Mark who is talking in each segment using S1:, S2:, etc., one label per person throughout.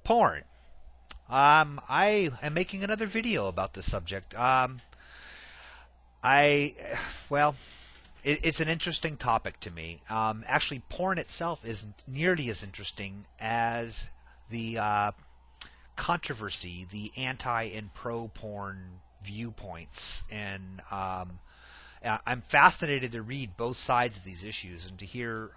S1: Porn. I am making another video about this subject. I, well, it's an interesting topic to me. Actually, porn itself isn't nearly as interesting as the controversy, the anti and pro porn viewpoints, and I'm fascinated to read both sides of these issues and to hear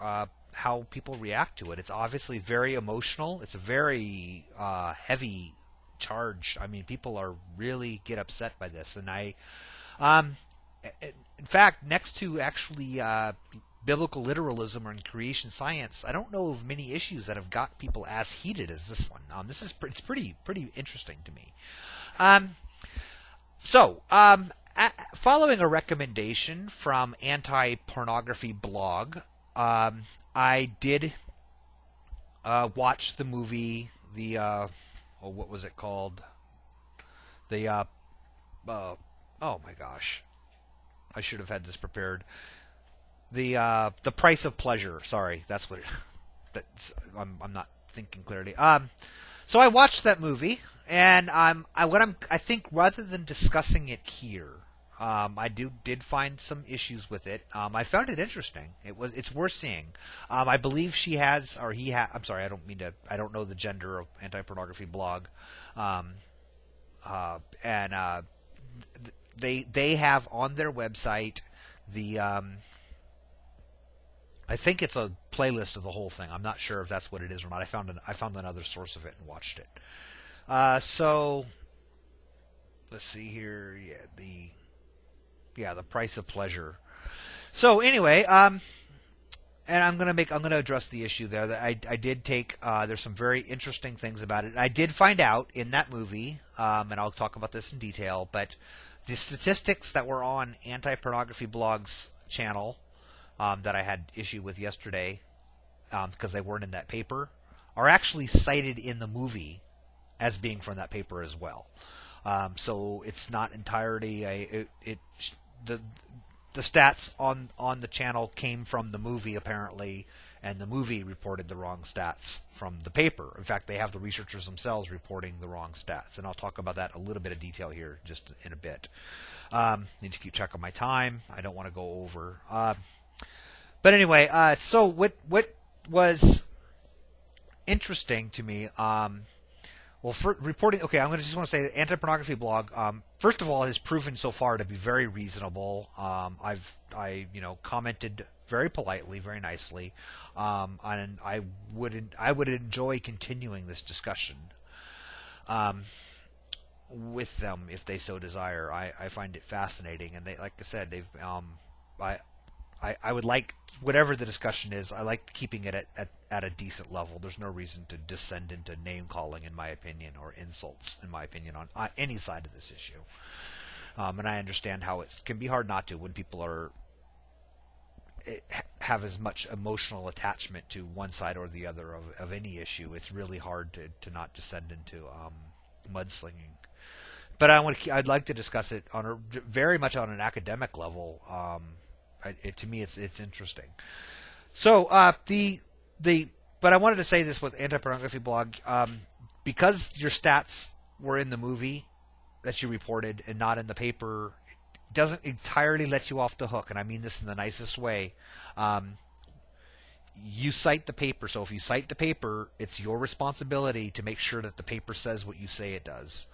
S1: how people react to it. It's obviously very emotional. It's a very heavy charge. I mean, people are really get upset by this, and um, in fact, next to actually biblical literalism or in creation science, I don't know of many issues that have got people as heated as this one. It's pretty interesting to me. Um, Following a recommendation from Anti-Pornography blog, I did watch the movie, what was it called? The, oh my gosh. I should have had this prepared. The Price of Pleasure. Sorry, that's what I'm not thinking clearly. So I watched that movie, and I think rather than discussing it here, I did find some issues with it. I found it interesting. It's worth seeing. I believe she has, or he has. I'm sorry, I don't know the gender of Anti-Pornography blog. And they have on their website the I think it's a playlist of the whole thing. I'm not sure if that's what it is or not. I found another source of it and watched it. So let's see here. The Price of Pleasure. So anyway, and I'm gonna address the issue there. That I did take. There's some very interesting things about it. I did find out in that movie, and I'll talk about this in detail. But the statistics that were on Anti-Pornography blog's channel that I had issue with yesterday, because they weren't in that paper, are actually cited in the movie as being from that paper as well. So it's not entirely the stats on the channel came from the movie apparently, and the movie reported the wrong stats from the paper. In fact, they have the researchers themselves reporting the wrong stats, and I'll talk about that a little bit of detail here just in a bit. Need to keep track of my time. I don't want to go over. But anyway, so what was interesting to me? Well, for reporting, okay, just want to say the Anti-Pornography blog, first of all, has proven so far to be very reasonable. I commented very politely, very nicely, and I would enjoy continuing this discussion with them if they so desire. I find it fascinating, and they, like I said, they've I would like, whatever the discussion is, I like keeping it at a decent level. There's no reason to descend into name calling, in my opinion, or insults, in my opinion, on any side of this issue. And I understand how it can be hard not to when people have as much emotional attachment to one side or the other of any issue. It's really hard to not descend into mudslinging. But I'd like to discuss it very much on an academic level. To me, it's interesting. So but I wanted to say this with Anti-Pornography blog, because your stats were in the movie that you reported and not in the paper, doesn't entirely let you off the hook, and I mean this in the nicest way. You cite the paper, so if you cite the paper, it's your responsibility to make sure that the paper says what you say it does.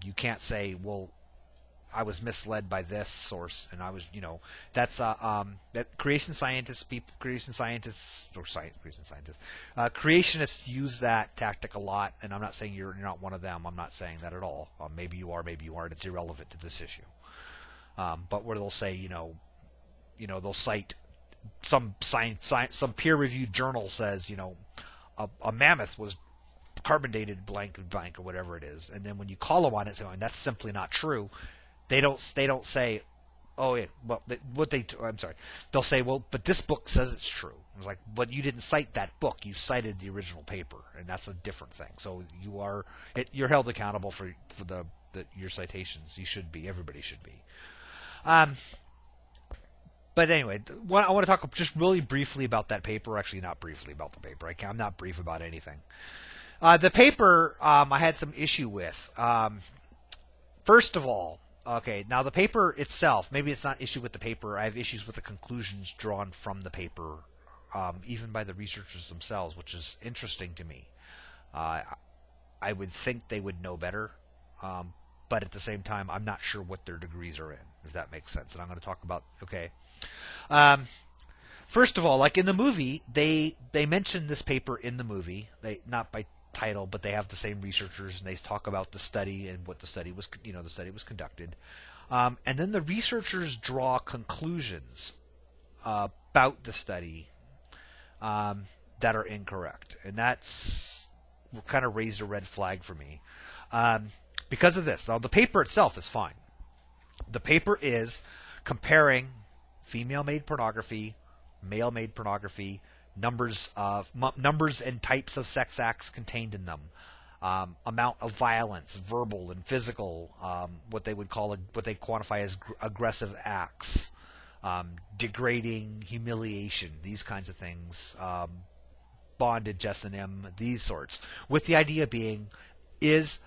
S1: You can't say, well, I was misled by this source, and I was, that's that creationists use that tactic a lot, and I'm not saying you're not one of them. I'm not saying that at all. Maybe you are, maybe you aren't. It's irrelevant to this issue. But where they'll say, they'll cite some some peer-reviewed journal says, a mammoth was carbon dated blank and blank or whatever it is, and then when you call them on it, saying that's simply not true. They don't say, oh yeah, well, I'm sorry. They'll say, well, but this book says it's true. It's like, but you didn't cite that book. You cited the original paper, and that's a different thing. So you're held accountable for your citations. You should be. Everybody should be. But anyway, I want to talk just really briefly about that paper. Actually, not briefly about the paper. I'm not brief about anything. The paper I had some issue with. First of all, okay, now the paper itself, maybe it's not issue with the paper. I have issues with the conclusions drawn from the paper, even by the researchers themselves, which is interesting to me. I would think they would know better, but at the same time, I'm not sure what their degrees are in, if that makes sense. And I'm going to talk about, okay. First of all, like in the movie, they mention this paper in the movie. They not by title, but they have the same researchers, and they talk about the study and what the study was, the study was conducted. And then the researchers draw conclusions about the study that are incorrect, and that's what kind of raised a red flag for me. Because of this. Now, the paper itself is fine. The paper is comparing female-made pornography, male-made pornography, numbers and types of sex acts contained in them, amount of violence, verbal and physical, what they quantify as aggressive acts, degrading, humiliation, these kinds of things, bondage, S&M, these sorts, with the idea being, is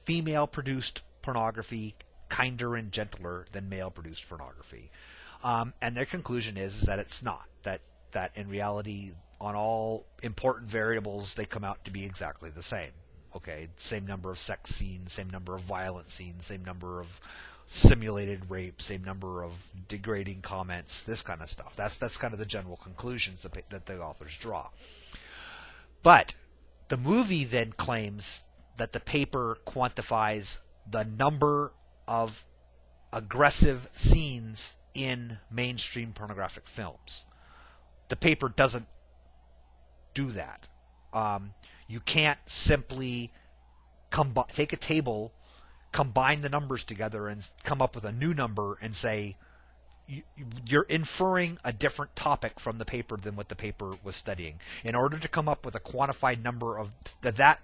S1: female-produced pornography kinder and gentler than male-produced pornography? And their conclusion is that it's not. That in reality, on all important variables, they come out to be exactly the same. Okay, same number of sex scenes, same number of violent scenes, same number of simulated rape, same number of degrading comments, this kind of stuff. That's kind of the general conclusions that the authors draw. But the movie then claims that the paper quantifies the number of aggressive scenes in mainstream pornographic films. The paper doesn't do that. You can't simply take a table, combine the numbers together, and come up with a new number and say you're inferring a different topic from the paper than what the paper was studying. In order to come up with a quantified number of that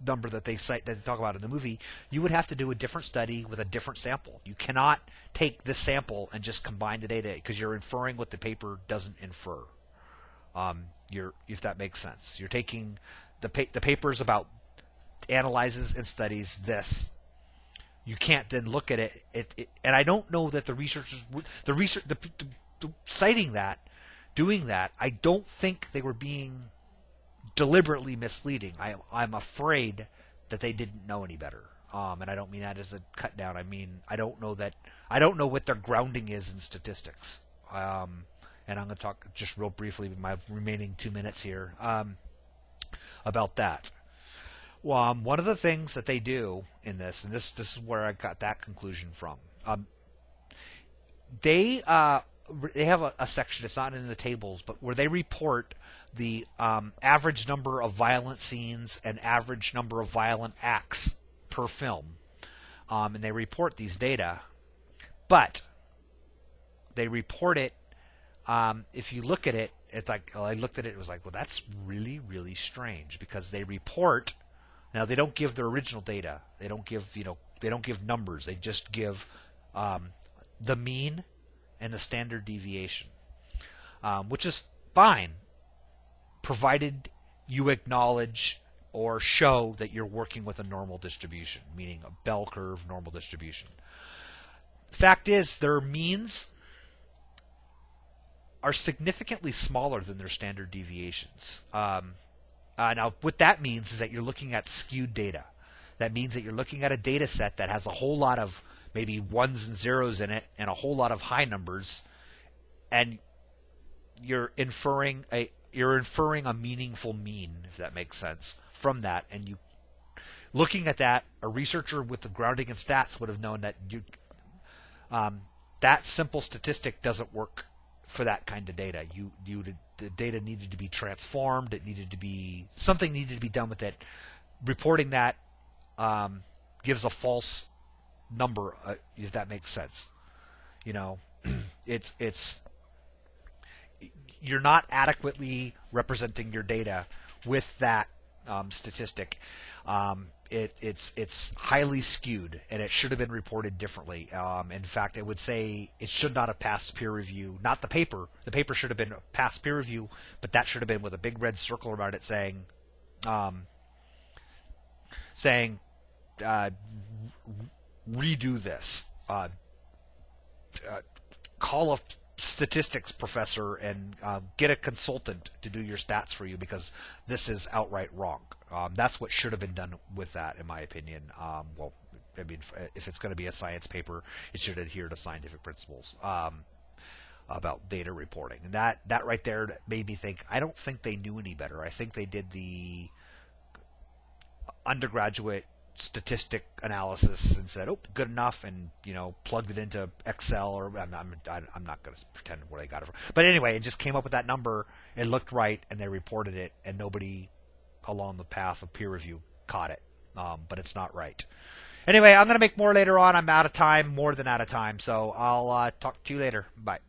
S1: number that they talk about in the movie, you would have to do a different study with a different sample. You cannot take this sample and just combine the data, because you're inferring what the paper doesn't infer. If that makes sense, you're taking the papers about analyzes and studies this. You can't then look at it. And I don't know that the citing that, doing that, I don't think they were being deliberately misleading. I'm afraid that they didn't know any better. And I don't mean that as a cut down. I mean, I don't know what their grounding is in statistics. And I'm going to talk just real briefly in my remaining 2 minutes here about that. Well, one of the things that they do in this, and this is where I got that conclusion from, they have a section, it's not in the tables, but where they report the average number of violent scenes and average number of violent acts per film. And they report these data, but they report it, if you look at it, it's like, well, I looked at it, it was like, well, that's really, really strange, because they report, now they don't give their original data, they don't give numbers, they just give the mean and the standard deviation, which is fine, provided you acknowledge or show that you're working with a normal distribution, meaning a bell curve normal distribution. Fact is, their means are significantly smaller than their standard deviations. Now, what that means is that you're looking at skewed data. That means that you're looking at a data set that has a whole lot of maybe ones and zeros in it and a whole lot of high numbers, and you're inferring a meaningful mean, if that makes sense, from that. And you, looking at that, a researcher with the grounding in stats would have known that that simple statistic doesn't work for that kind of data. The data needed to be transformed. Something needed to be done with it. Reporting that gives a false number, if that makes sense. It's you're not adequately representing your data with that statistic. It's highly skewed, and it should have been reported differently. In fact, I would say it should not have passed peer review. Not the paper. The paper should have been past peer review, but that should have been with a big red circle around it saying saying, redo this. Call a statistics professor and get a consultant to do your stats for you because this is outright wrong. That's what should have been done with that, in my opinion. Well, I mean, if it's going to be a science paper, it should adhere to scientific principles about data reporting. And that right there made me think, I don't think they knew any better. I think they did the undergraduate statistic analysis and said, "Oh, good enough," and plugged it into Excel, or I'm not going to pretend where they got it from. But anyway, it just came up with that number. It looked right, and they reported it, and nobody along the path of peer review caught it. But it's not right. Anyway, I'm going to make more later on. I'm out of time, more than out of time. So I'll talk to you later. Bye.